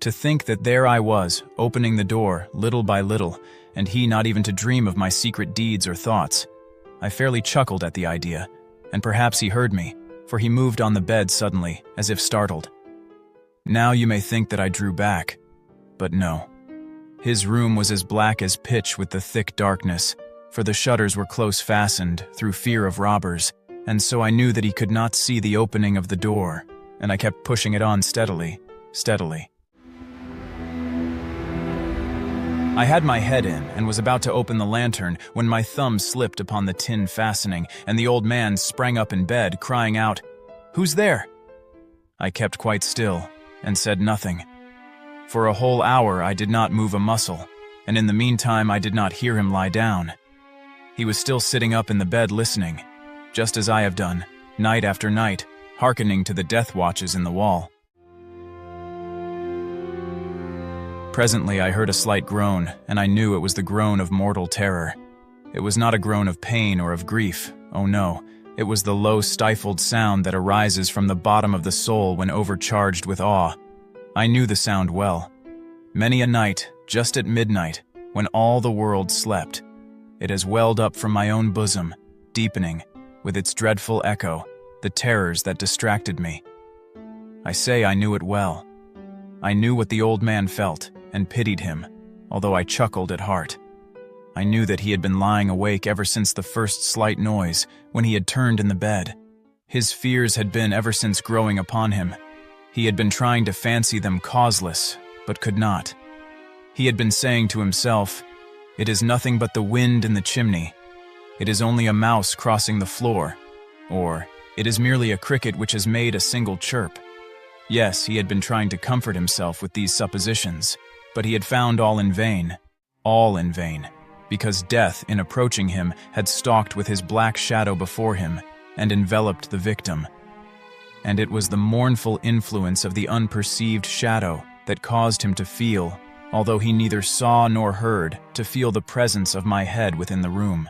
To think that there I was, opening the door, little by little, and he not even to dream of my secret deeds or thoughts. I fairly chuckled at the idea, and perhaps he heard me, for he moved on the bed suddenly, as if startled. Now you may think that I drew back, but no. His room was as black as pitch with the thick darkness, for the shutters were close fastened through fear of robbers, and so I knew that he could not see the opening of the door, and I kept pushing it on steadily. I had my head in and was about to open the lantern when my thumb slipped upon the tin fastening, and the old man sprang up in bed, crying out, "Who's there?" I kept quite still and said nothing. For a whole hour I did not move a muscle, and in the meantime I did not hear him lie down. He was still sitting up in the bed listening, just as I have done, night after night, hearkening to the death watches in the wall. Presently I heard a slight groan, and I knew it was the groan of mortal terror. It was not a groan of pain or of grief, oh no, it was the low stifled sound that arises from the bottom of the soul when overcharged with awe. I knew the sound well. Many a night, just at midnight, when all the world slept, it has welled up from my own bosom, deepening, with its dreadful echo, the terrors that distracted me. I say I knew it well. I knew what the old man felt, and pitied him, although I chuckled at heart. I knew that he had been lying awake ever since the first slight noise, when he had turned in the bed. His fears had been ever since growing upon him. He had been trying to fancy them causeless, but could not. He had been saying to himself, "It is nothing but the wind in the chimney. It is only a mouse crossing the floor," or, "It is merely a cricket which has made a single chirp." Yes, he had been trying to comfort himself with these suppositions, but he had found all in vain, because death, in approaching him, had stalked with his black shadow before him and enveloped the victim. And it was the mournful influence of the unperceived shadow that caused him to feel, although he neither saw nor heard, to feel the presence of my head within the room.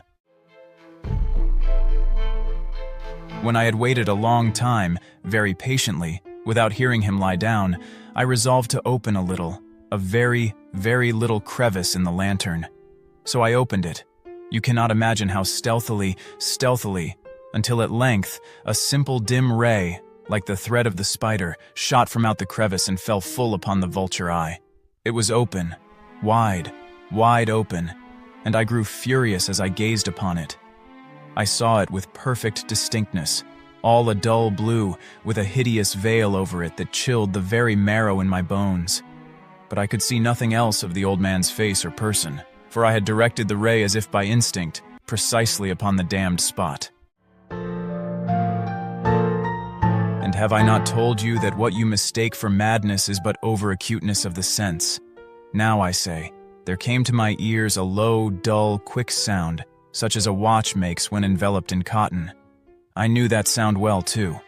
When I had waited a long time, very patiently, without hearing him lie down, I resolved to open a little, a very, very little crevice in the lantern. So I opened it. You cannot imagine how stealthily, until at length, a simple dim ray, like the thread of the spider, shot from out the crevice and fell full upon the vulture eye. It was open, wide open, and I grew furious as I gazed upon it. I saw it with perfect distinctness, all a dull blue, with a hideous veil over it that chilled the very marrow in my bones. But I could see nothing else of the old man's face or person, for I had directed the ray as if by instinct, precisely upon the damned spot. And have I not told you that what you mistake for madness is but over-acuteness of the sense? Now, I say, there came to my ears a low, dull, quick sound, such as a watch makes when enveloped in cotton. I knew that sound well, too.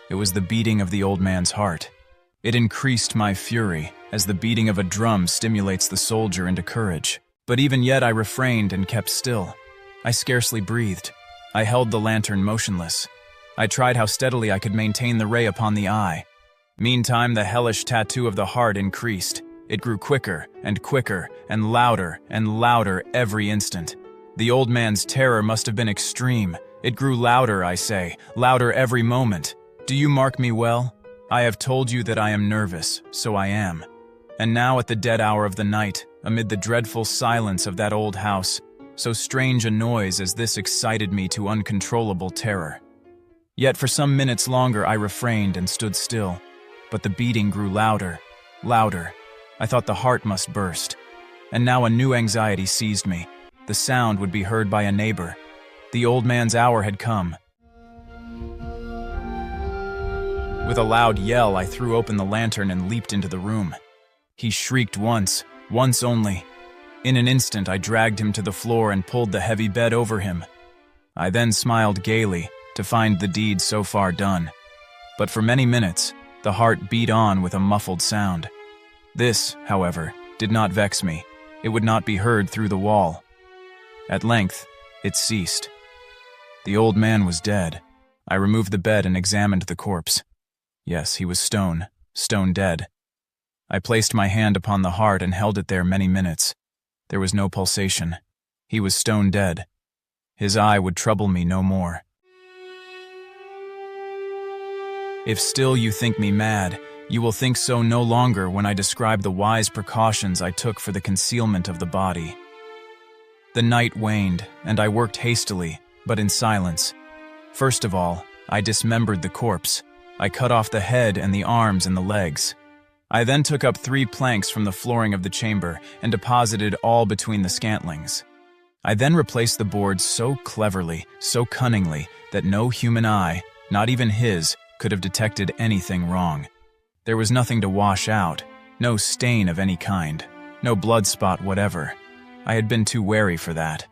It was the beating of the old man's heart. It increased my fury, as the beating of a drum stimulates the soldier into courage. But even yet I refrained and kept still. I scarcely breathed. I held the lantern motionless. I tried how steadily I could maintain the ray upon the eye. Meantime, the hellish tattoo of the heart increased. It grew quicker and louder every instant. The old man's terror must have been extreme. It grew louder, I say, louder every moment. Do you mark me well? I have told you that I am nervous, so I am. And now at the dead hour of the night, amid the dreadful silence of that old house, so strange a noise as this excited me to uncontrollable terror. Yet for some minutes longer I refrained and stood still, but the beating grew louder. I thought the heart must burst. And now a new anxiety seized me. The sound would be heard by a neighbor. The old man's hour had come. With a loud yell, I threw open the lantern and leaped into the room. He shrieked once only. In an instant, I dragged him to the floor and pulled the heavy bed over him. I then smiled gaily to find the deed so far done. But for many minutes, the heart beat on with a muffled sound. This, however, did not vex me. It would not be heard through the wall. At length, it ceased. The old man was dead. I removed the bed and examined the corpse. Yes, he was stone dead. I placed my hand upon the heart and held it there many minutes. There was no pulsation. He was stone dead. His eye would trouble me no more. If still you think me mad, you will think so no longer when I describe the wise precautions I took for the concealment of the body. The night waned, and I worked hastily, but in silence. First of all, I dismembered the corpse. I cut off the head and the arms and the legs. I then took up 3 planks from the flooring of the chamber and deposited all between the scantlings. I then replaced the boards so cleverly, so cunningly, that no human eye, not even his, could have detected anything wrong. There was nothing to wash out, no stain of any kind, no blood spot whatever. I had been too wary for that.